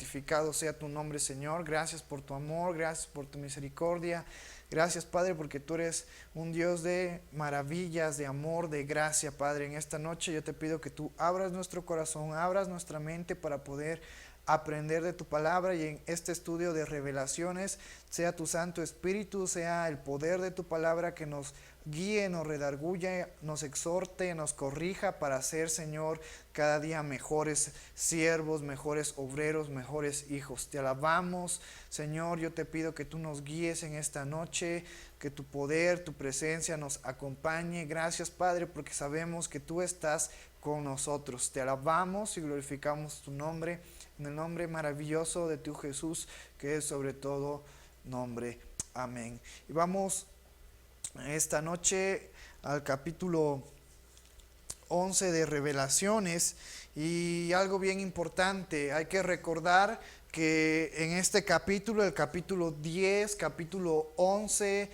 santificado sea tu nombre, Señor. Gracias por tu amor, gracias por tu misericordia. Gracias, Padre, porque tú eres un Dios de maravillas, de amor, de gracia, Padre. En esta noche yo te pido que tú abras nuestro corazón, abras nuestra mente para poder aprender de tu palabra, y en este estudio de revelaciones sea tu Santo Espíritu, sea el poder de tu palabra que nos guíe, nos redarguya, nos exhorte, nos corrija para ser, Señor, cada día mejores siervos, mejores obreros, mejores hijos. Te alabamos, Señor. Yo te pido que tú nos guíes en esta noche, que tu poder, tu presencia nos acompañe. Gracias, Padre, porque sabemos que tú estás con nosotros. Te alabamos y glorificamos tu nombre, en el nombre maravilloso de tu Jesús, que es sobre todo nombre. Amén. Y vamos esta noche al capítulo 11 de Revelaciones, y algo bien importante, hay que recordar que en este capítulo, el capítulo 10, capítulo 11,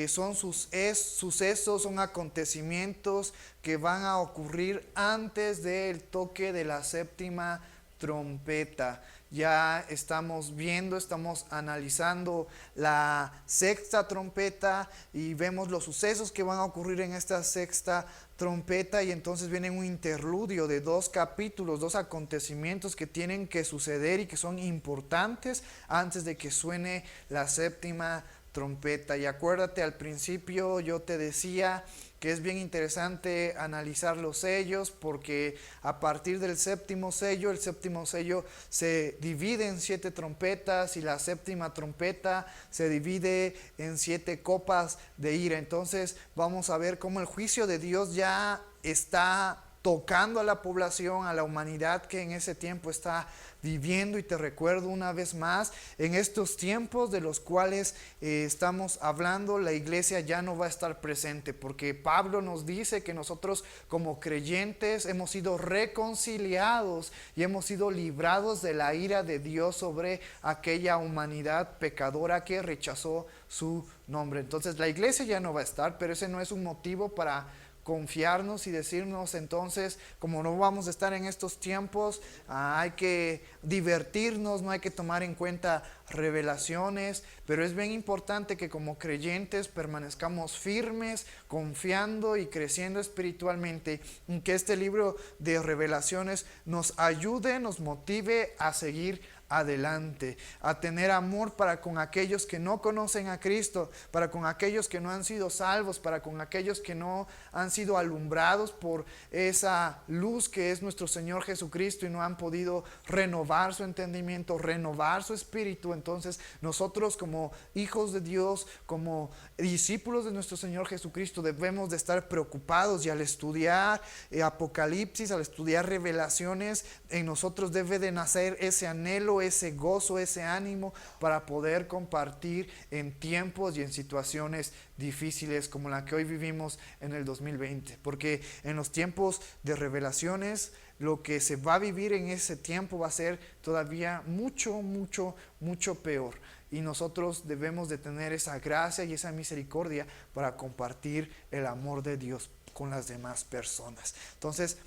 son sucesos, son acontecimientos que van a ocurrir antes del toque de la séptima trompeta. Ya estamos viendo, estamos analizando la sexta trompeta y vemos los sucesos que van a ocurrir en esta sexta trompeta, y entonces viene un interludio de 2 capítulos, 2 acontecimientos que tienen que suceder y que son importantes antes de que suene la séptima trompeta. Y acuérdate, al principio yo te decía que es bien interesante analizar los sellos, porque a partir del séptimo sello, el séptimo sello se divide en 7 trompetas, y la séptima trompeta se divide en 7 copas de ira. Entonces vamos a ver cómo el juicio de Dios ya está tocando a la población, a la humanidad que en ese tiempo está viviendo. Y te recuerdo una vez más, en estos tiempos de los cuales estamos hablando, la iglesia ya no va a estar presente, porque Pablo nos dice que nosotros como creyentes hemos sido reconciliados y hemos sido librados de la ira de Dios sobre aquella humanidad pecadora que rechazó su nombre. Entonces la iglesia ya no va a estar, pero ese no es un motivo para confiarnos y decirnos entonces, como no vamos a estar en estos tiempos, hay que divertirnos, no hay que tomar en cuenta revelaciones. Pero es bien importante que como creyentes permanezcamos firmes, confiando y creciendo espiritualmente, en que este libro de revelaciones nos ayude, nos motive a seguir adelante, a tener amor para con aquellos que no conocen a Cristo, para con aquellos que no han sido salvos, para con aquellos que no han sido alumbrados por esa luz que es nuestro Señor Jesucristo y no han podido renovar su entendimiento, renovar su espíritu. Entonces nosotros como hijos de Dios, como discípulos de nuestro Señor Jesucristo, debemos de estar preocupados, y al estudiar Apocalipsis, al estudiar revelaciones, en nosotros debe de nacer ese anhelo, ese gozo, ese ánimo para poder compartir en tiempos y en situaciones difíciles como la que hoy vivimos en el 2020. Porque en los tiempos de revelaciones, lo que se va a vivir en ese tiempo va a ser todavía mucho, mucho, mucho peor. Y nosotros debemos de tener esa gracia y esa misericordia para compartir el amor de Dios con las demás personas. Entonces,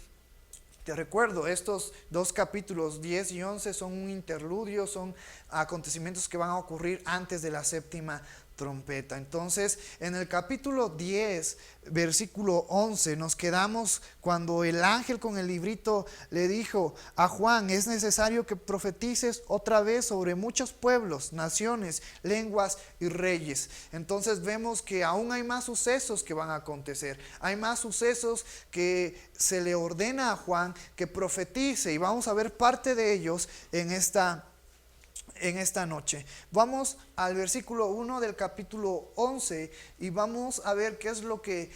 te recuerdo, estos 2 capítulos 10 y 11 son un interludio, son acontecimientos que van a ocurrir antes de la séptima trompeta. Entonces, en el capítulo 10, versículo 11, nos quedamos cuando el ángel con el librito le dijo a Juan: es necesario que profetices otra vez sobre muchos pueblos, naciones, lenguas y reyes. Entonces vemos que aún hay más sucesos que van a acontecer, hay más sucesos que se le ordena a Juan que profetice, y vamos a ver parte de ellos en esta noche. Vamos al versículo 1 del capítulo 11 y vamos a ver qué es lo que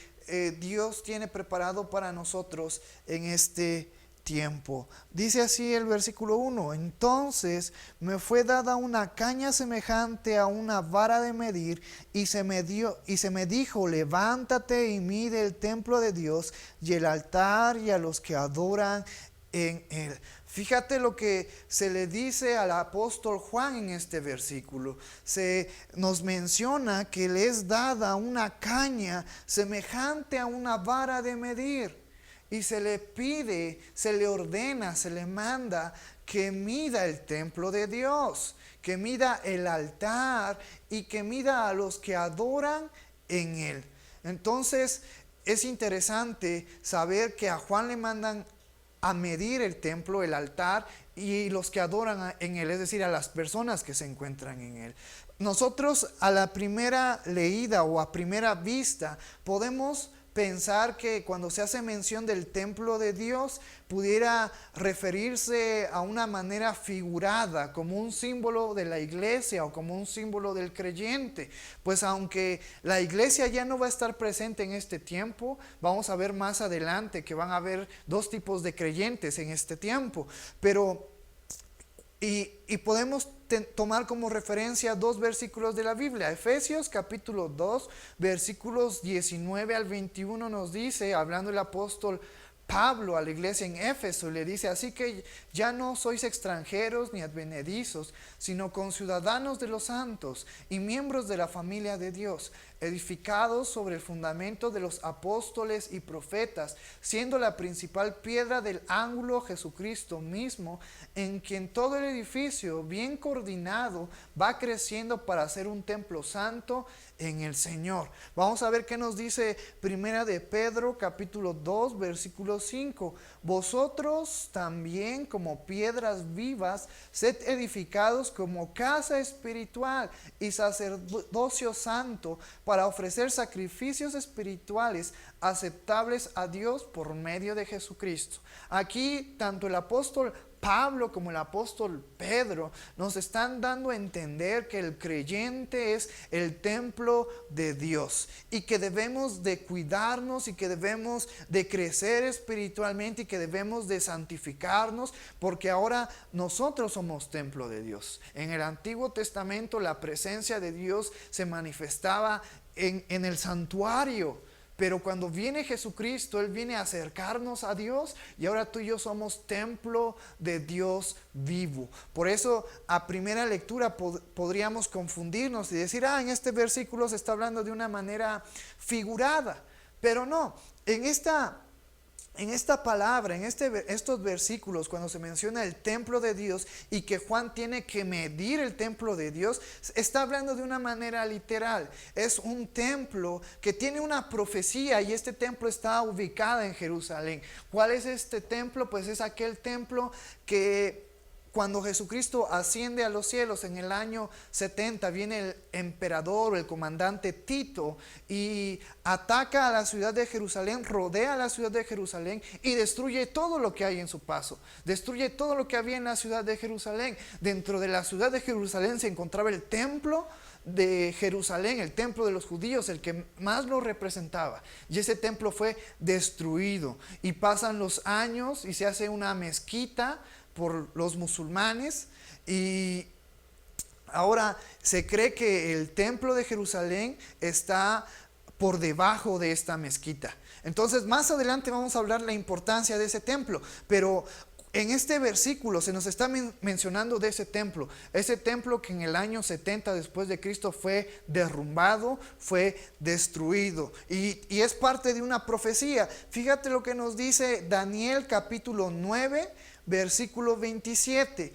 Dios tiene preparado para nosotros en este tiempo. Dice así el versículo 1: entonces me fue dada una caña semejante a una vara de medir, y se me dijo: levántate y mide el templo de Dios y el altar y a los que adoran en él. Fíjate lo que se le dice al apóstol Juan en este versículo. Se nos menciona que le es dada una caña semejante a una vara de medir. Y se le pide, se le ordena, se le manda que mida el templo de Dios, que mida el altar y que mida a los que adoran en él. Entonces es interesante saber que a Juan le mandan a medir el templo, el altar y los que adoran en él, es decir, a las personas que se encuentran en él. Nosotros a la primera leída o a primera vista podemos pensar que cuando se hace mención del templo de Dios pudiera referirse a una manera figurada, como un símbolo de la iglesia o como un símbolo del creyente. Pues aunque la iglesia ya no va a estar presente en este tiempo, vamos a ver más adelante que van a haber dos tipos de creyentes en este tiempo. Y podemos tomar como referencia dos versículos de la Biblia. Efesios capítulo 2, versículos 19 al 21 nos dice, hablando el apóstol Pablo a la iglesia en Éfeso, le dice: así que ya no sois extranjeros ni advenedizos, sino conciudadanos de los santos y miembros de la familia de Dios, edificados sobre el fundamento de los apóstoles y profetas, siendo la principal piedra del ángulo Jesucristo mismo, en quien todo el edificio, bien coordinado, va creciendo para ser un templo santo en el Señor. Vamos a ver qué nos dice Primera de Pedro capítulo 2 versículo 5. Vosotros también, como piedras vivas, sed edificados como casa espiritual y sacerdocio santo, para ofrecer sacrificios espirituales aceptables a Dios por medio de Jesucristo. Aquí tanto el apóstol Pablo como el apóstol Pedro nos están dando a entender que el creyente es el templo de Dios y que debemos de cuidarnos y que debemos de crecer espiritualmente y que debemos de santificarnos, porque ahora nosotros somos templo de Dios. En el Antiguo Testamento la presencia de Dios se manifestaba en el santuario. Pero cuando viene Jesucristo, Él viene a acercarnos a Dios y ahora tú y yo somos templo de Dios vivo. Por eso a primera lectura podríamos confundirnos y decir, en este versículo se está hablando de una manera figurada. Pero no, en esta palabra, en estos versículos, cuando se menciona el templo de Dios y que Juan tiene que medir el templo de Dios, está hablando de una manera literal. Es un templo que tiene una profecía y este templo está ubicado en Jerusalén. ¿Cuál es este templo? Pues es aquel templo que cuando Jesucristo asciende a los cielos en el año 70, viene el emperador o el comandante Tito y ataca a la ciudad de Jerusalén, rodea a la ciudad de Jerusalén y destruye todo lo que hay en su paso. Destruye todo lo que había en la ciudad de Jerusalén. Dentro de la ciudad de Jerusalén se encontraba el templo de Jerusalén, el templo de los judíos, el que más lo representaba, y ese templo fue destruido y pasan los años y se hace una mezquita por los musulmanes y ahora se cree que el templo de Jerusalén está por debajo de esta mezquita. Entonces más adelante vamos a hablar la importancia de ese templo, pero en este versículo se nos está mencionando de ese templo que en el año 70 después de Cristo fue derrumbado, fue destruido y es parte de una profecía. Fíjate lo que nos dice Daniel capítulo 9 versículo 27.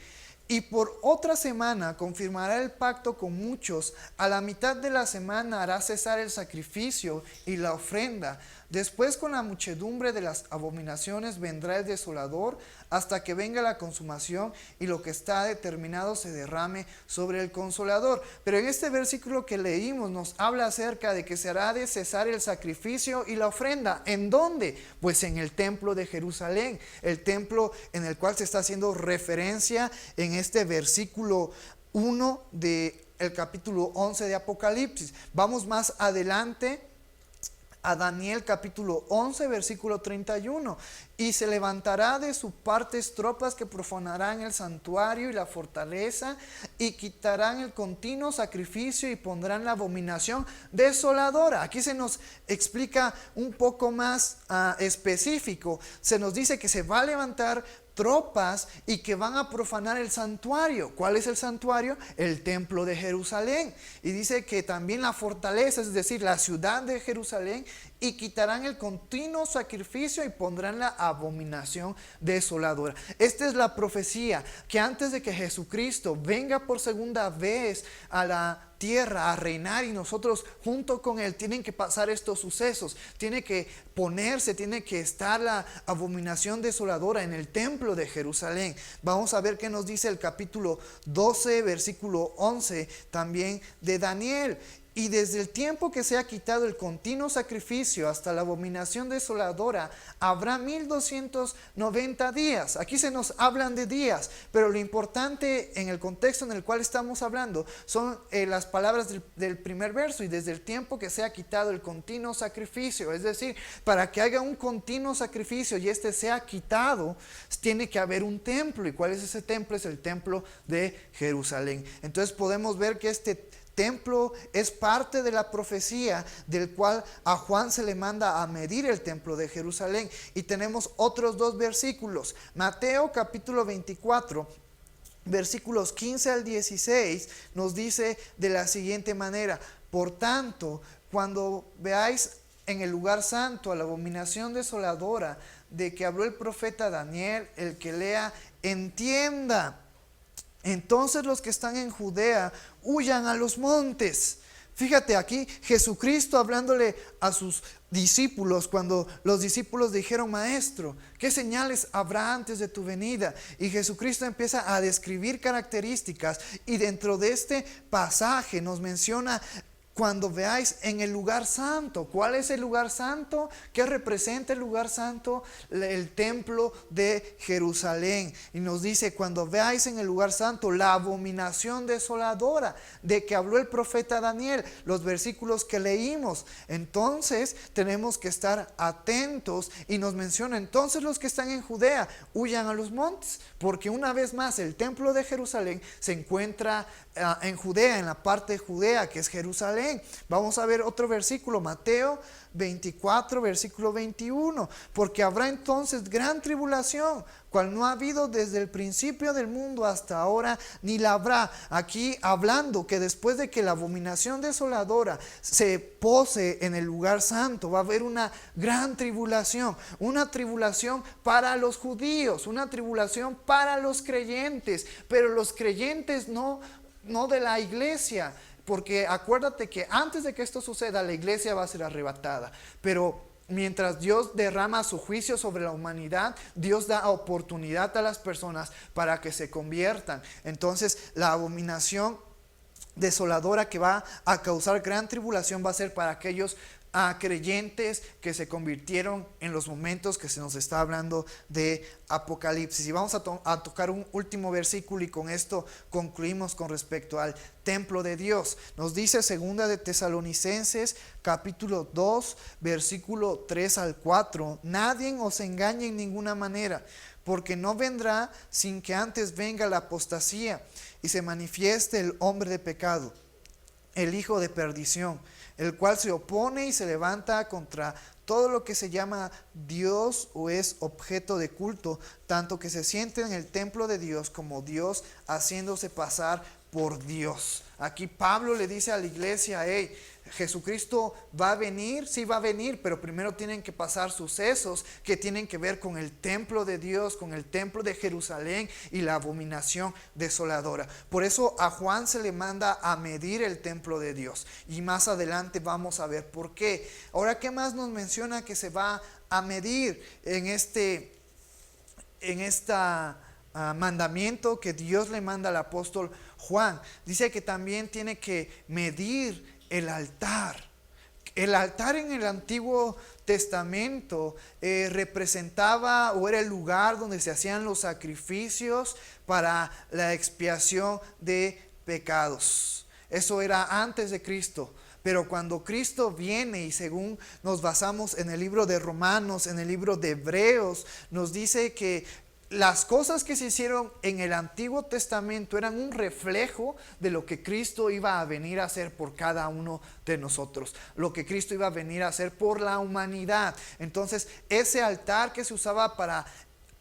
Y por otra semana confirmará el pacto con muchos. A la mitad de la semana hará cesar el sacrificio y la ofrenda. Después, con la muchedumbre de las abominaciones vendrá el desolador, hasta que venga la consumación y lo que está determinado se derrame sobre el consolador. Pero en este versículo que leímos nos habla acerca de que se hará de cesar el sacrificio y la ofrenda. ¿En dónde? Pues en el templo de Jerusalén, el templo en el cual se está haciendo referencia en este versículo 1 del capítulo 11 de Apocalipsis. Vamos más adelante a Daniel capítulo 11 versículo 31. Y se levantará de sus partes tropas que profanarán el santuario y la fortaleza y quitarán el continuo sacrificio y pondrán la abominación desoladora. Aquí se nos explica un poco más específico. Se nos dice que se va a levantar tropas y que van a profanar el santuario. ¿Cuál es el santuario? El templo de Jerusalén. Y dice que también la fortaleza, es decir, la ciudad de Jerusalén y quitarán el continuo sacrificio y pondrán la abominación desoladora. Esta es la profecía, que antes de que Jesucristo venga por segunda vez a la tierra a reinar y nosotros junto con él, tienen que pasar estos sucesos, tiene que estar la abominación desoladora en el templo de Jerusalén. Vamos a ver qué nos dice el capítulo 12 versículo 11 también de Daniel. Y desde el tiempo que se ha quitado el continuo sacrificio hasta la abominación desoladora, habrá 1290 días. Aquí se nos hablan de días, pero lo importante en el contexto en el cual estamos hablando son las palabras del primer verso: y desde el tiempo que se ha quitado el continuo sacrificio. Es decir, para que haya un continuo sacrificio y este sea quitado, tiene que haber un templo. ¿Y cuál es ese templo? Es el templo de Jerusalén. Entonces podemos ver que este templo es parte de la profecía del cual a Juan se le manda a medir el templo de Jerusalén. Y tenemos otros dos versículos. Mateo capítulo 24 versículos 15 al 16 nos dice de la siguiente manera: por tanto, cuando veáis en el lugar santo a la abominación desoladora de que habló el profeta Daniel, el que lea entienda. Entonces los que están en Judea huyan a los montes. Fíjate aquí Jesucristo hablándole a sus discípulos cuando los discípulos dijeron: maestro, ¿qué señales habrá antes de tu venida? Y Jesucristo empieza a describir características, y dentro de este pasaje nos menciona: cuando veáis en el lugar santo. ¿Cuál es el lugar santo? ¿Qué representa el lugar santo? El templo de Jerusalén. Y nos dice: cuando veáis en el lugar santo la abominación desoladora de que habló el profeta Daniel, los versículos que leímos. Entonces tenemos que estar atentos, y nos menciona: entonces los que están en Judea huyan a los montes, porque una vez más el templo de Jerusalén se encuentra en Judea, en la parte de Judea que es Jerusalén. Vamos a ver otro versículo, Mateo 24 versículo 21: porque habrá entonces gran tribulación, cual no ha habido desde el principio del mundo hasta ahora, ni la habrá. Aquí hablando que después de que la abominación desoladora se pose en el lugar santo, va a haber una gran tribulación, una tribulación para los judíos, una tribulación para los creyentes, pero los creyentes no de la iglesia. Porque acuérdate que antes de que esto suceda, la iglesia va a ser arrebatada. Pero mientras Dios derrama su juicio sobre la humanidad, Dios da oportunidad a las personas para que se conviertan. Entonces la abominación desoladora que va a causar gran tribulación va a ser para aquellos creyentes que se convirtieron en los momentos que se nos está hablando de Apocalipsis. Y vamos a tocar un último versículo, y con esto concluimos con respecto al templo de Dios. Nos dice segunda de Tesalonicenses capítulo 2 versículo 3 al 4: nadie os engañe en ninguna manera, porque no vendrá sin que antes venga la apostasía y se manifieste el hombre de pecado, el hijo de perdición, el cual se opone y se levanta contra todo lo que se llama Dios o es objeto de culto, tanto que se siente en el templo de Dios como Dios, haciéndose pasar por Dios. Aquí Pablo le dice a la iglesia: hey, Jesucristo va a venir, sí va a venir, pero primero tienen que pasar sucesos que tienen que ver con el templo de Dios, con el templo de Jerusalén y la abominación desoladora. Por eso a Juan se le manda a medir el templo de Dios, y más adelante vamos a ver por qué. Ahora, ¿qué más nos menciona que se va a medir en esta mandamiento que Dios le manda al apóstol Juan? Dice que también tiene que medir el altar. El altar en el Antiguo Testamento representaba o era el lugar donde se hacían los sacrificios para la expiación de pecados. Eso era antes de Cristo. Pero cuando Cristo viene, y según nos basamos en el libro de Romanos, en el libro de Hebreos, nos dice que las cosas que se hicieron en el Antiguo Testamento eran un reflejo de lo que Cristo iba a venir a hacer por cada uno de nosotros, lo que Cristo iba a venir a hacer por la humanidad. Entonces ese altar que se usaba para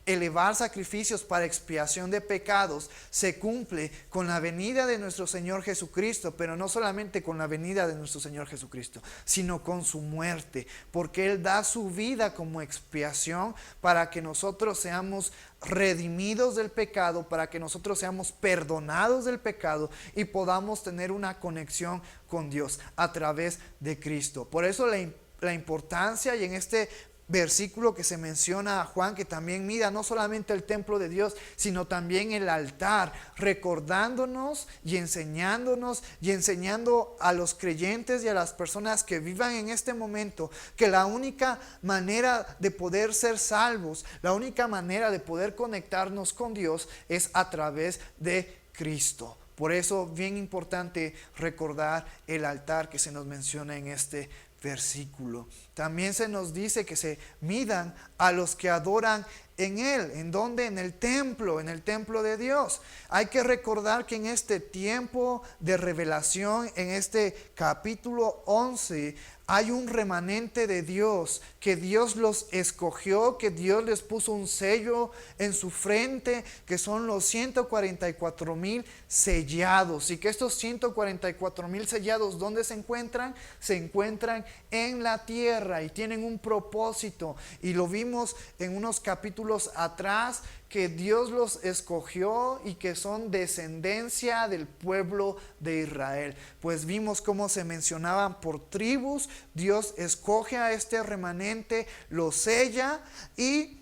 elevar sacrificios para expiación de pecados se cumple con la venida de nuestro Señor Jesucristo, pero no solamente con la venida de nuestro Señor Jesucristo, sino con su muerte, porque Él da su vida como expiación para que nosotros seamos redimidos del pecado, para que nosotros seamos perdonados del pecado y podamos tener una conexión con Dios a través de Cristo. Por eso la importancia, y en este versículo que se menciona a Juan, que también mida no solamente el templo de Dios, sino también el altar, recordándonos y enseñando a los creyentes y a las personas que vivan en este momento que la única manera de poder ser salvos, la única manera de poder conectarnos con Dios es a través de Cristo. Por eso, bien importante recordar el altar que se nos menciona en este versículo. También se nos dice que se midan a los que adoran en Él. ¿En dónde? En el templo de Dios. Hay que recordar que en este tiempo de revelación, en este capítulo 11, hay un remanente de Dios, que Dios los escogió, que Dios les puso un sello en su frente, que son los 144,000 sellados. Y que estos 144,000 sellados, ¿dónde se encuentran? Se encuentran en la tierra y tienen un propósito. Y lo vimos en unos capítulos atrás, que Dios los escogió y que son descendencia del pueblo de Israel. Pues vimos cómo se mencionaban por tribus. Dios escoge a este remanente, los sella y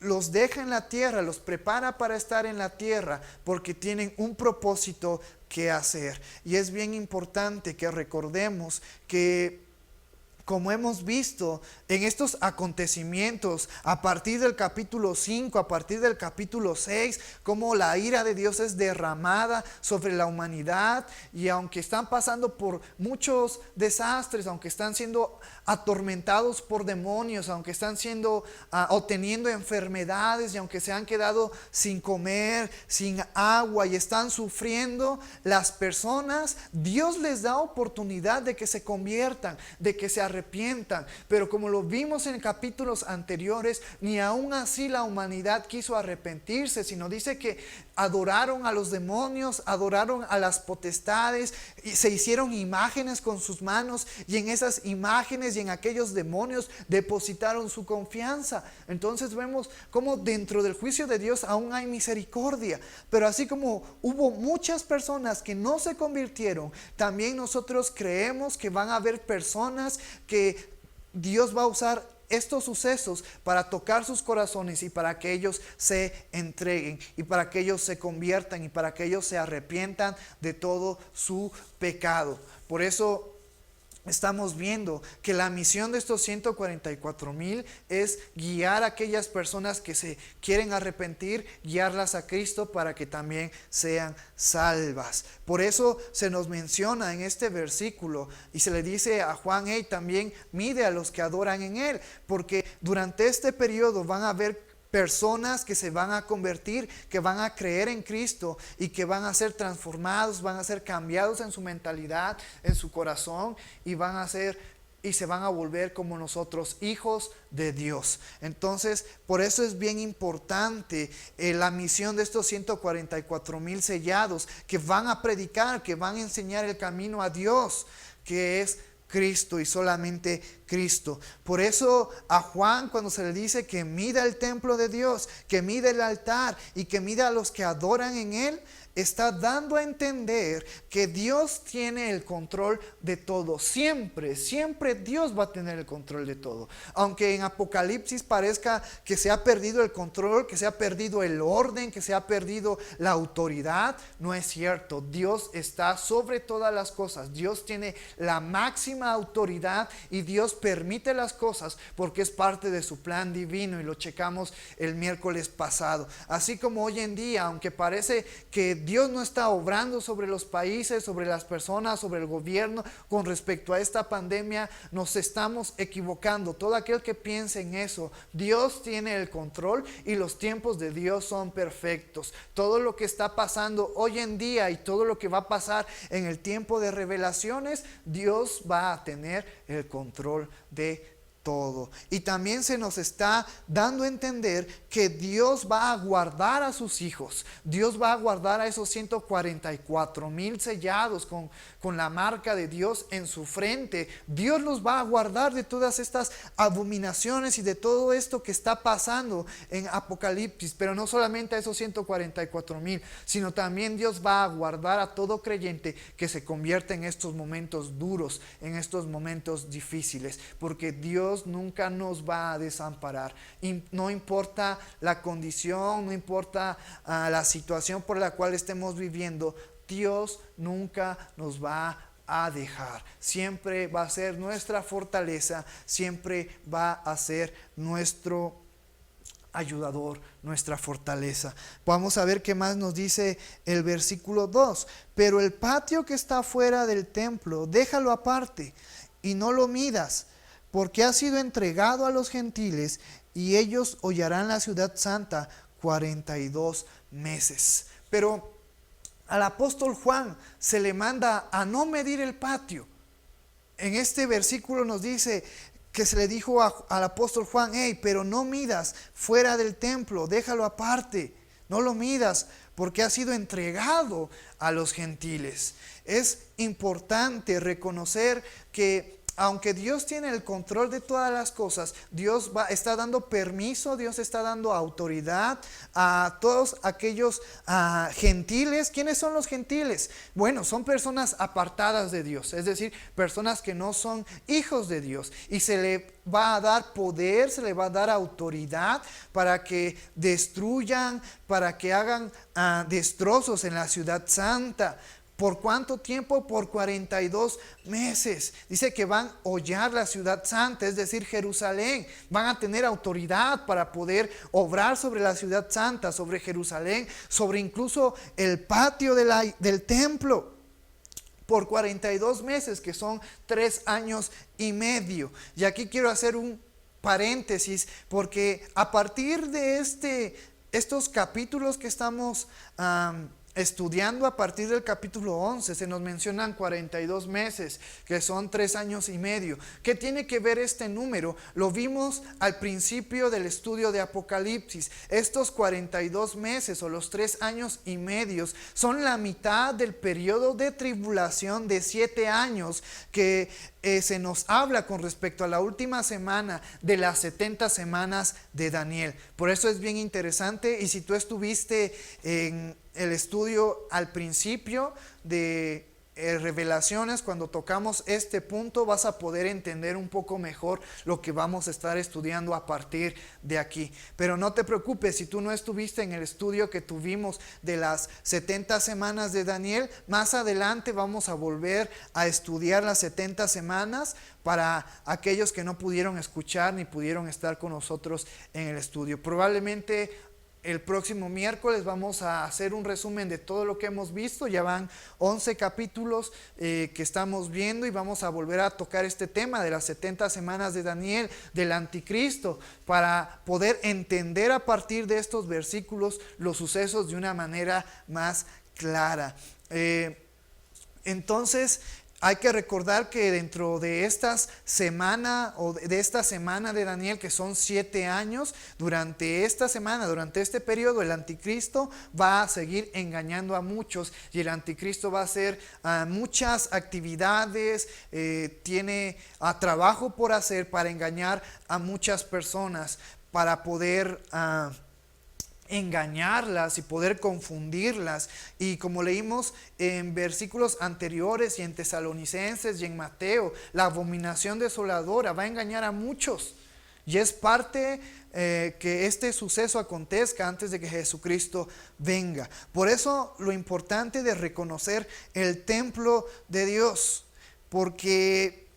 los deja en la tierra, los prepara para estar en la tierra, porque tienen un propósito que hacer. Y es bien importante que recordemos que, como hemos visto en estos acontecimientos, a partir del capítulo 5, a partir del capítulo 6, cómo la ira de Dios es derramada sobre la humanidad, y aunque están pasando por muchos desastres, aunque están siendo atormentados por demonios, aunque están siendo o teniendo enfermedades, y aunque se han quedado sin comer, sin agua y están sufriendo, las personas, Dios les da oportunidad de que se conviertan, de que se arrepientan. Pero como lo vimos en capítulos anteriores, ni aún así la humanidad quiso arrepentirse, sino dice que adoraron a los demonios, adoraron a las potestades, y se hicieron imágenes con sus manos, y en esas imágenes y en aquellos demonios depositaron su confianza. Entonces vemos cómo dentro del juicio de Dios aún hay misericordia, pero así como hubo muchas personas que no se convirtieron, también nosotros creemos que van a haber personas que Dios va a usar estos sucesos para tocar sus corazones y para que ellos se entreguen y para que ellos se conviertan y para que ellos se arrepientan de todo su pecado. Por eso estamos viendo que la misión de estos 144,000 es guiar a aquellas personas que se quieren arrepentir, guiarlas a Cristo para que también sean salvas. Por eso se nos menciona en este versículo y se le dice a Juan: hey, también mide a los que adoran en Él, porque durante este periodo van a haber personas que se van a convertir, que van a creer en Cristo y que van a ser transformados, van a ser cambiados en su mentalidad, en su corazón, y se van a volver como nosotros, hijos de Dios. Entonces, por eso es bien importante la misión de estos 144,000 sellados, que van a predicar, que van a enseñar el camino a Dios, que es Cristo y solamente Cristo. Por eso a Juan, cuando se le dice que mida el templo de Dios, que mida el altar y que mida a los que adoran en Él, está dando a entender que Dios tiene el control de todo. Siempre, siempre Dios va a tener el control de todo. Aunque en Apocalipsis parezca que se ha perdido el control, que se ha perdido el orden, que se ha perdido la autoridad, no es cierto. Dios está sobre todas las cosas. Dios tiene la máxima autoridad y Dios permite las cosas porque es parte de su plan divino, y lo checamos el miércoles pasado. Así como hoy en día, aunque parece que Dios no está obrando sobre los países, sobre las personas, sobre el gobierno con respecto a esta pandemia, nos estamos equivocando. Todo aquel que piense en eso, Dios tiene el control y los tiempos de Dios son perfectos. Todo lo que está pasando hoy en día y todo lo que va a pasar en el tiempo de revelaciones, Dios va a tener el control de todo. Y también se nos está dando a entender que Dios va a guardar a sus hijos. Dios va a guardar a esos 144,000 sellados con la marca de Dios en su frente. Dios los va a guardar de todas estas abominaciones y de todo esto que está pasando en Apocalipsis. Pero no solamente a esos 144,000, sino también Dios va a guardar a todo creyente que se convierta en estos momentos duros, en estos momentos difíciles, porque Dios nunca nos va a desamparar. Y no importa la condición, no importa la situación por la cual estemos viviendo, Dios nunca nos va a dejar. Siempre va a ser nuestra fortaleza, siempre va a ser nuestro ayudador, nuestra fortaleza. Vamos a ver qué más nos dice el versículo 2. Pero el patio que está fuera del templo, déjalo aparte y no lo midas, porque ha sido entregado a los gentiles y ellos hollarán la ciudad santa 42 meses. Pero al apóstol Juan se le manda a no medir el patio. En este versículo nos dice que se le dijo al apóstol Juan: hey, pero no midas fuera del templo, déjalo aparte, no lo midas, porque ha sido entregado a los gentiles. Es importante reconocer que aunque Dios tiene el control de todas las cosas, Dios está dando permiso, Dios está dando autoridad a todos aquellos gentiles. ¿Quiénes son los gentiles? Bueno, son personas apartadas de Dios, es decir, personas que no son hijos de Dios. Y se le va a dar poder, se le va a dar autoridad para que destruyan, para que hagan destrozos en la ciudad santa. ¿Por cuánto tiempo? Por 42 meses. Dice que van a hollar la ciudad santa, es decir, Jerusalén. Van a tener autoridad para poder obrar sobre la ciudad santa, sobre Jerusalén, sobre incluso el patio del templo. Por 42 meses, que son 3 años y medio. Y aquí quiero hacer un paréntesis, porque a partir de estos capítulos que estamos estudiando, a partir del capítulo 11 se nos mencionan 42 meses, que son 3 años y medio. ¿Qué tiene que ver este número? Lo vimos al principio del estudio de Apocalipsis. Estos 42 meses o los 3 años y medio son la mitad del periodo de tribulación de 7 años que se nos habla con respecto a la última semana de las 70 semanas de Daniel. Por eso es bien interesante, y si tú estuviste en el estudio al principio de Revelaciones, cuando tocamos este punto, vas a poder entender un poco mejor lo que vamos a estar estudiando a partir de aquí. Pero no te preocupes, si tú no estuviste en el estudio que tuvimos de las 70 semanas de Daniel, más adelante vamos a volver a estudiar las 70 semanas para aquellos que no pudieron escuchar ni pudieron estar con nosotros en el estudio. Probablemente el próximo miércoles vamos a hacer un resumen de todo lo que hemos visto. Ya van 11 capítulos que estamos viendo, y vamos a volver a tocar este tema de las 70 semanas de Daniel, del anticristo, para poder entender a partir de estos versículos los sucesos de una manera más clara. Entonces, hay que recordar que dentro de esta semana de Daniel, que son 7 años, durante esta semana, durante este periodo, el anticristo va a seguir engañando a muchos, y el anticristo va a hacer muchas actividades, tiene trabajo por hacer para engañar a muchas personas, para poder engañarlas y poder confundirlas. Y como leímos en versículos anteriores y en Tesalonicenses y en Mateo, la abominación desoladora va a engañar a muchos, y es parte que este suceso acontezca antes de que Jesucristo venga. Por eso lo importante de reconocer el templo de Dios, porque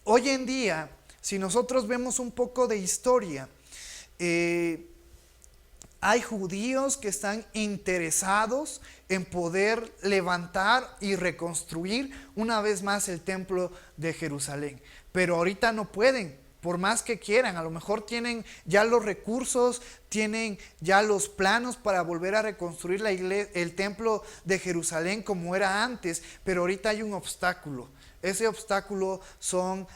hoy en día, si nosotros vemos un poco de historia, hay judíos que están interesados en poder levantar y reconstruir una vez más el templo de Jerusalén. Pero ahorita no pueden, por más que quieran. A lo mejor tienen ya los recursos, tienen ya los planos para volver a reconstruir el templo de Jerusalén como era antes, pero ahorita hay un obstáculo. Ese obstáculo son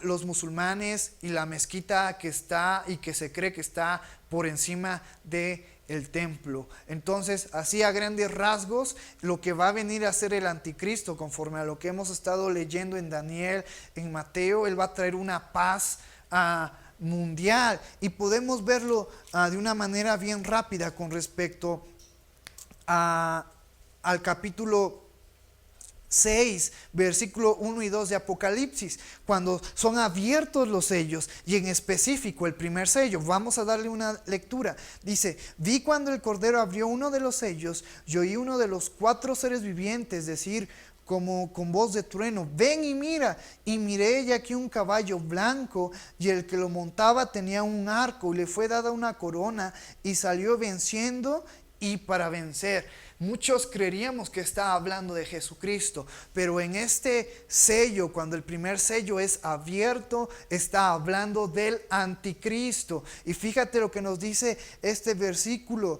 los musulmanes y la mezquita que está y que se cree que está por encima de el templo. Entonces, así a grandes rasgos, lo que va a venir a ser el anticristo, conforme a lo que hemos estado leyendo en Daniel, en Mateo, él va a traer una paz mundial, y podemos verlo de una manera bien rápida con respecto al capítulo 6, versículo 1 y 2 de Apocalipsis, cuando son abiertos los sellos, y en específico el primer sello. Vamos a darle una lectura. Dice: vi cuando el Cordero abrió uno de los sellos, y oí uno de los 4 seres vivientes decir como con voz de trueno: ven y mira. Y miré, y aquí un caballo blanco, y el que lo montaba tenía un arco, y le fue dada una corona, y salió venciendo y para vencer. Muchos creeríamos que está hablando de Jesucristo, pero en este sello, cuando el primer sello es abierto, está hablando del anticristo. Y fíjate lo que nos dice este versículo: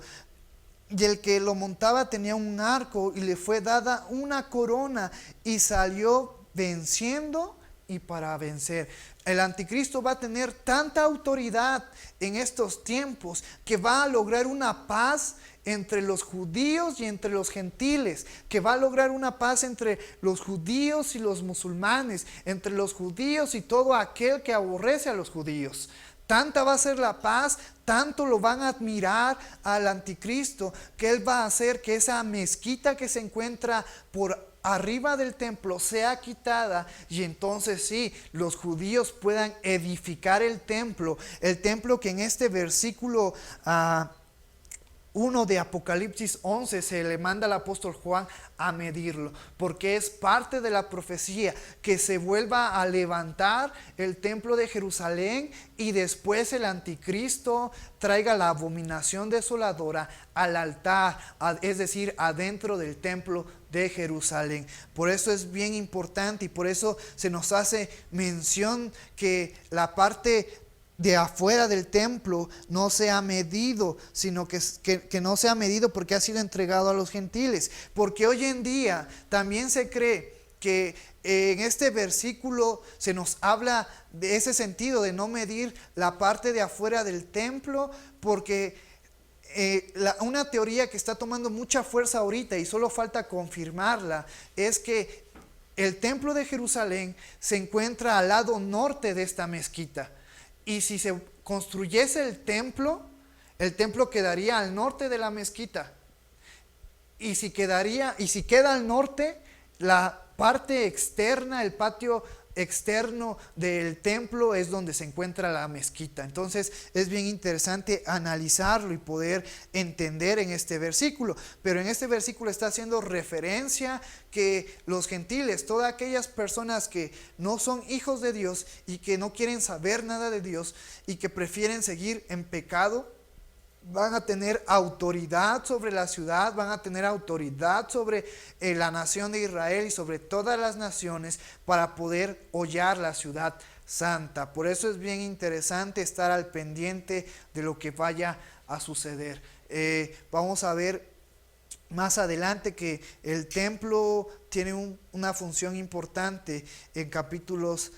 y el que lo montaba tenía un arco, y le fue dada una corona, y salió venciendo y para vencer. El anticristo va a tener tanta autoridad en estos tiempos que va a lograr una paz entre los judíos y entre los gentiles, que va a lograr una paz entre los judíos y los musulmanes, entre los judíos y todo aquel que aborrece a los judíos. Tanta va a ser la paz, tanto lo van a admirar al anticristo, que él va a hacer que esa mezquita que se encuentra por arriba del templo sea quitada, y entonces sí, los judíos puedan edificar el templo que en este versículo 1 de Apocalipsis 11 se le manda al apóstol Juan a medirlo, porque es parte de la profecía que se vuelva a levantar el templo de Jerusalén, y después el anticristo traiga la abominación desoladora al altar, es decir, adentro del templo de Jerusalén. Por eso es bien importante, y por eso se nos hace mención que la parte de afuera del templo no se ha medido, sino que no se ha medido porque ha sido entregado a los gentiles. Porque hoy en día también se cree que en este versículo se nos habla de ese sentido de no medir la parte de afuera del templo, porque una teoría que está tomando mucha fuerza ahorita y solo falta confirmarla es que el templo de Jerusalén se encuentra al lado norte de esta mezquita. Y si se construyese el templo quedaría al norte de la mezquita. Y si queda al norte, la parte externa, el patio externo del templo es donde se encuentra la mezquita. Entonces es bien interesante analizarlo y poder entender en este versículo. Pero en este versículo está haciendo referencia que los gentiles, todas aquellas personas que no son hijos de Dios y que no quieren saber nada de Dios y que prefieren seguir en pecado, van a tener autoridad sobre la ciudad, van a tener autoridad sobre la nación de Israel y sobre todas las naciones para poder hollar la ciudad santa. Por eso es bien interesante estar al pendiente de lo que vaya a suceder. Vamos a ver más adelante que el templo tiene una función importante en capítulos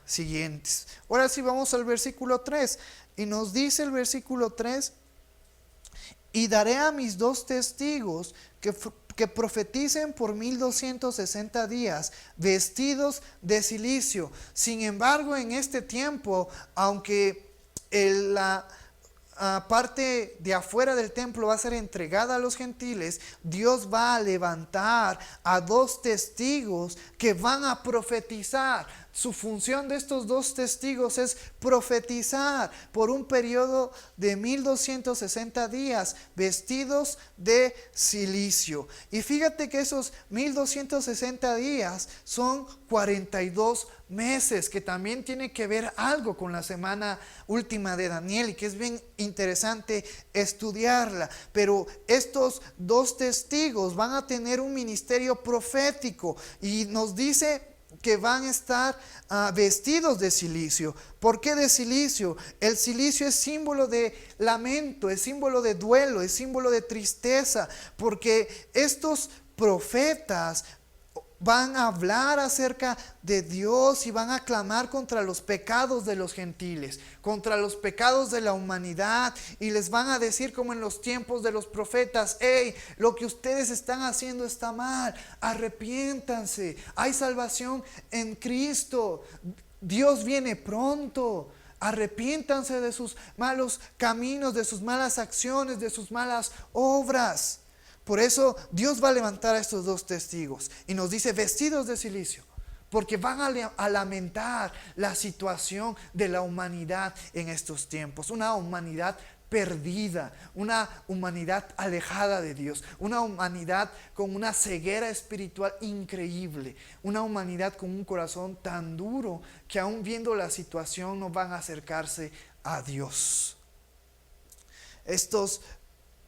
siguientes. Ahora sí, vamos al versículo 3. Y nos dice el versículo 3: y daré a mis 2 testigos que profeticen por 1260 días, vestidos de cilicio. Sin embargo, en este tiempo, aunque la parte de afuera del templo va a ser entregada a los gentiles, Dios va a levantar a 2 testigos que van a profetizar. Su función de estos 2 testigos es profetizar por un periodo de 1260 días, vestidos de cilicio. Y fíjate que esos 1260 días son 42 meses, que también tiene que ver algo con la semana última de Daniel, y que es bien interesante estudiarla. Pero estos 2 testigos van a tener un ministerio profético, y nos dice que van a estar vestidos de cilicio. ¿Por qué de cilicio? El cilicio es símbolo de lamento, es símbolo de duelo, es símbolo de tristeza, porque estos profetas van a hablar acerca de Dios y van a clamar contra los pecados de los gentiles, contra los pecados de la humanidad, y les van a decir como en los tiempos de los profetas: hey, lo que ustedes están haciendo está mal, arrepiéntanse, hay salvación en Cristo, Dios viene pronto. Arrepiéntanse de sus malos caminos, de sus malas acciones, de sus malas obras. Por eso Dios va a levantar a estos dos testigos y nos dice vestidos de cilicio, porque van a lamentar la situación de la humanidad en estos tiempos. Una humanidad perdida, una humanidad alejada de Dios, una humanidad con una ceguera espiritual increíble, una humanidad con un corazón tan duro que aún viendo la situación no van a acercarse a Dios. Estos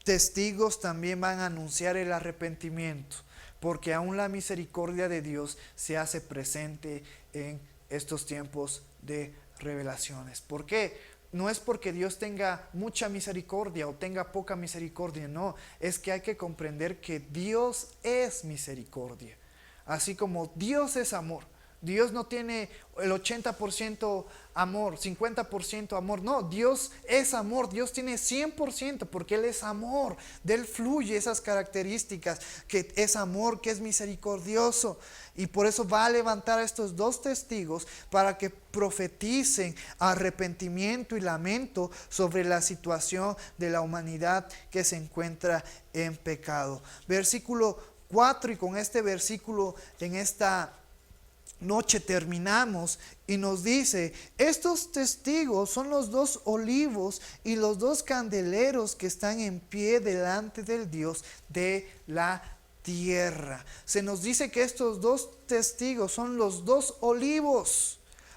testigos también van a anunciar el arrepentimiento, porque aún la misericordia de Dios se hace presente en estos tiempos de revelaciones. ¿Por qué? No es porque Dios tenga mucha misericordia o tenga poca misericordia, no, es que hay que comprender que Dios es misericordia. Así como Dios es amor, Dios no tiene el 80% amor, 50% amor. No, Dios es amor. Dios tiene 100% porque Él es amor. De Él fluye esas características, que es amor, que es misericordioso. Y por eso va a levantar a estos dos testigos para que profeticen arrepentimiento y lamento sobre la situación de la humanidad que se encuentra en pecado. Versículo 4, y con este versículo en esta noche terminamos, y nos dice: estos testigos son los dos olivos y los dos candeleros que están en pie delante del Dios de la tierra. Se nos dice que estos dos testigos son los dos olivos.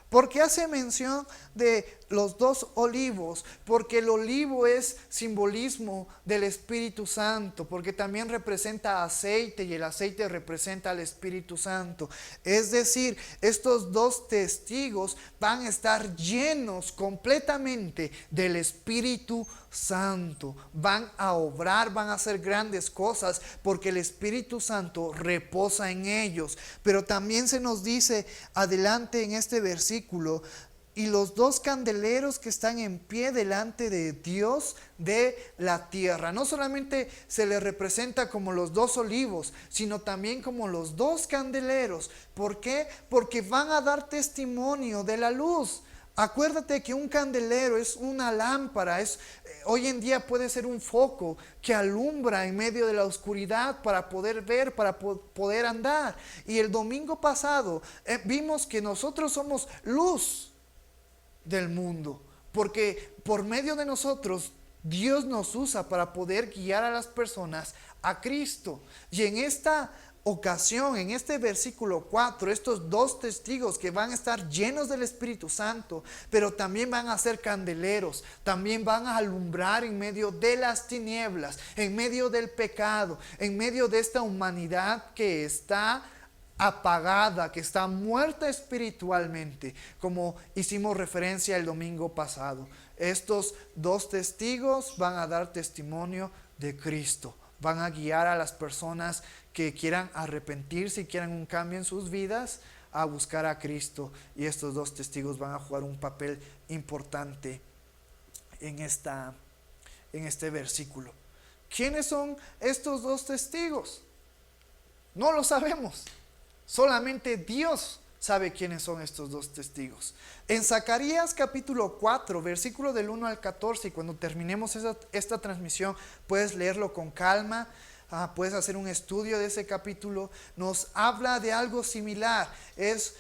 ¿Por qué hace mención de los dos olivos? Porque el olivo es simbolismo del Espíritu Santo, porque también representa aceite y el aceite representa al Espíritu Santo. Es decir, estos dos testigos van a estar llenos completamente del Espíritu Santo. Van a obrar, van a hacer grandes cosas porque el Espíritu Santo reposa en ellos. Pero también se nos dice adelante en este versículo: y los dos candeleros que están en pie delante de Dios de la tierra. No solamente se le representa como los dos olivos, sino también como los dos candeleros. ¿Por qué? Porque van a dar testimonio de la luz. Acuérdate que un candelero es una lámpara, hoy en día puede ser un foco que alumbra en medio de la oscuridad para poder ver, para poder andar. Y el domingo pasado vimos que nosotros somos luz del mundo, porque por medio de nosotros Dios nos usa para poder guiar a las personas a Cristo. Y en esta ocasión, en este versículo 4, estos dos testigos que van a estar llenos del Espíritu Santo, pero también van a ser candeleros, también van a alumbrar en medio de las tinieblas, en medio del pecado, en medio de esta humanidad que está apagada, que está muerta espiritualmente, como hicimos referencia el domingo pasado. Estos dos testigos van a dar testimonio de Cristo, van a guiar a las personas que quieran arrepentirse y quieran un cambio en sus vidas a buscar a Cristo, y estos dos testigos van a jugar un papel importante en este versículo. ¿Quiénes son estos dos testigos? No lo sabemos. Solamente Dios sabe quiénes son estos dos testigos. En Zacarías capítulo 4, versículo del 1 al 14, y cuando terminemos esta transmisión puedes leerlo con calma, puedes hacer un estudio de ese capítulo. Nos habla de algo similar. Es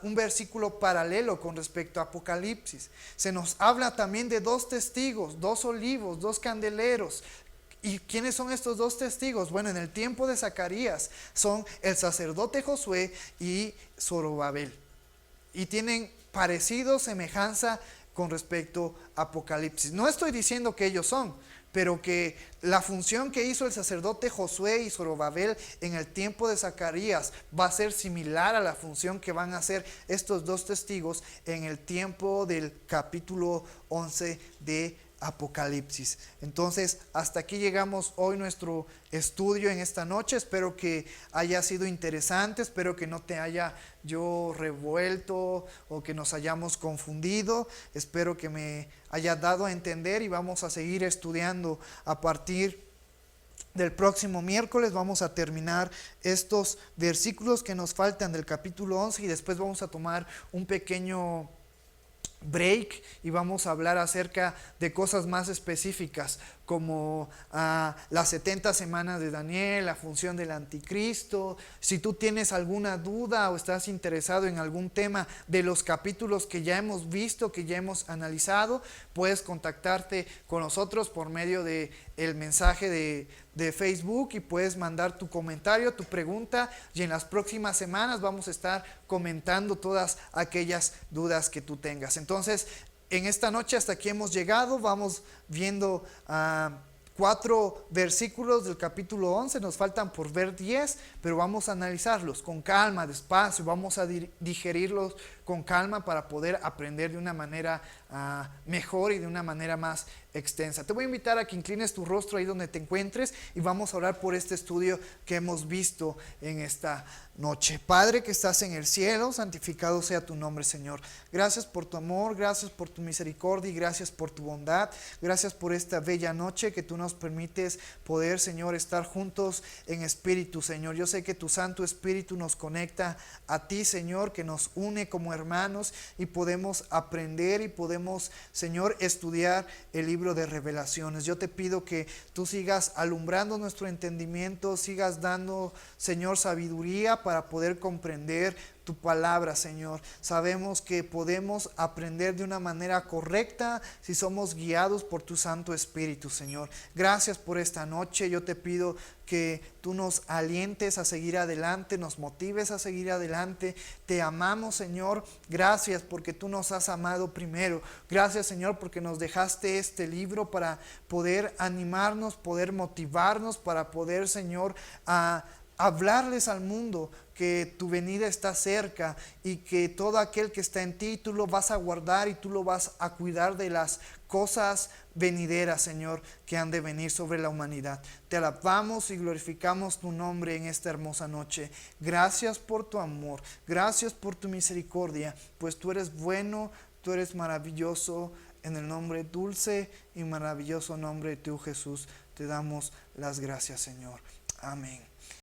un versículo paralelo con respecto a Apocalipsis. Se nos habla también de dos testigos, dos olivos, dos candeleros. ¿Y quiénes son estos dos testigos? Bueno, en el tiempo de Zacarías son el sacerdote Josué y Zorobabel. Y tienen parecido, semejanza con respecto a Apocalipsis. No estoy diciendo que ellos son, pero que la función que hizo el sacerdote Josué y Zorobabel en el tiempo de Zacarías va a ser similar a la función que van a hacer estos dos testigos en el tiempo del capítulo 11 de Apocalipsis. Entonces, hasta aquí llegamos hoy nuestro estudio en esta noche. Espero que haya sido interesante, espero que no te haya yo revuelto o que nos hayamos confundido. Espero que me haya dado a entender y vamos a seguir estudiando a partir del próximo miércoles. Vamos a terminar estos versículos que nos faltan del capítulo 11 y después vamos a tomar un pequeño break y vamos a hablar acerca de cosas más específicas como las 70 semanas de Daniel, la función del anticristo. Si tú tienes alguna duda o estás interesado en algún tema de los capítulos que ya hemos visto, que ya hemos analizado, puedes contactarte con nosotros por medio de el mensaje de Facebook y puedes mandar tu comentario, tu pregunta, y en las próximas semanas vamos a estar comentando todas aquellas dudas que tú tengas. Entonces, en esta noche hasta aquí hemos llegado. Vamos viendo 4 versículos del capítulo 11, nos faltan por ver 10, pero vamos a analizarlos con calma, despacio, vamos a digerirlos con calma para poder aprender de una manera mejor y de una manera más extensa. Te voy a invitar a que inclines tu rostro ahí donde te encuentres y vamos a orar por este estudio que hemos visto en esta noche. Padre que estás en el cielo, santificado sea tu nombre, Señor. Gracias por tu amor, gracias por tu misericordia y gracias por tu bondad. Gracias por esta bella noche que tú nos permites poder, Señor, estar juntos en espíritu, Señor. Yo sé que tu Santo Espíritu nos conecta a ti, Señor, que nos une como hermanos y podemos aprender y podemos, Señor, estudiar el libro de Revelaciones. Yo te pido que tú sigas alumbrando nuestro entendimiento, sigas dando, Señor, sabiduría para poder comprender tu palabra, Señor. Sabemos que podemos aprender de una manera correcta si somos guiados por tu Santo Espíritu, Señor. Gracias por esta noche. Yo te pido que tú nos alientes a seguir adelante, nos motives a seguir adelante. Te amamos, Señor. Gracias porque tú nos has amado primero. Gracias, Señor, porque nos dejaste este libro para poder animarnos, poder motivarnos, para poder, Señor, hablarles al mundo que tu venida está cerca y que todo aquel que está en ti, tú lo vas a guardar y tú lo vas a cuidar de las cosas venideras, Señor, que han de venir sobre la humanidad. Te alabamos y glorificamos tu nombre en esta hermosa noche. Gracias por tu amor, gracias por tu misericordia, pues tú eres bueno, tú eres maravilloso. En el nombre dulce y maravilloso nombre de tu Jesús, te damos las gracias, Señor. Amén.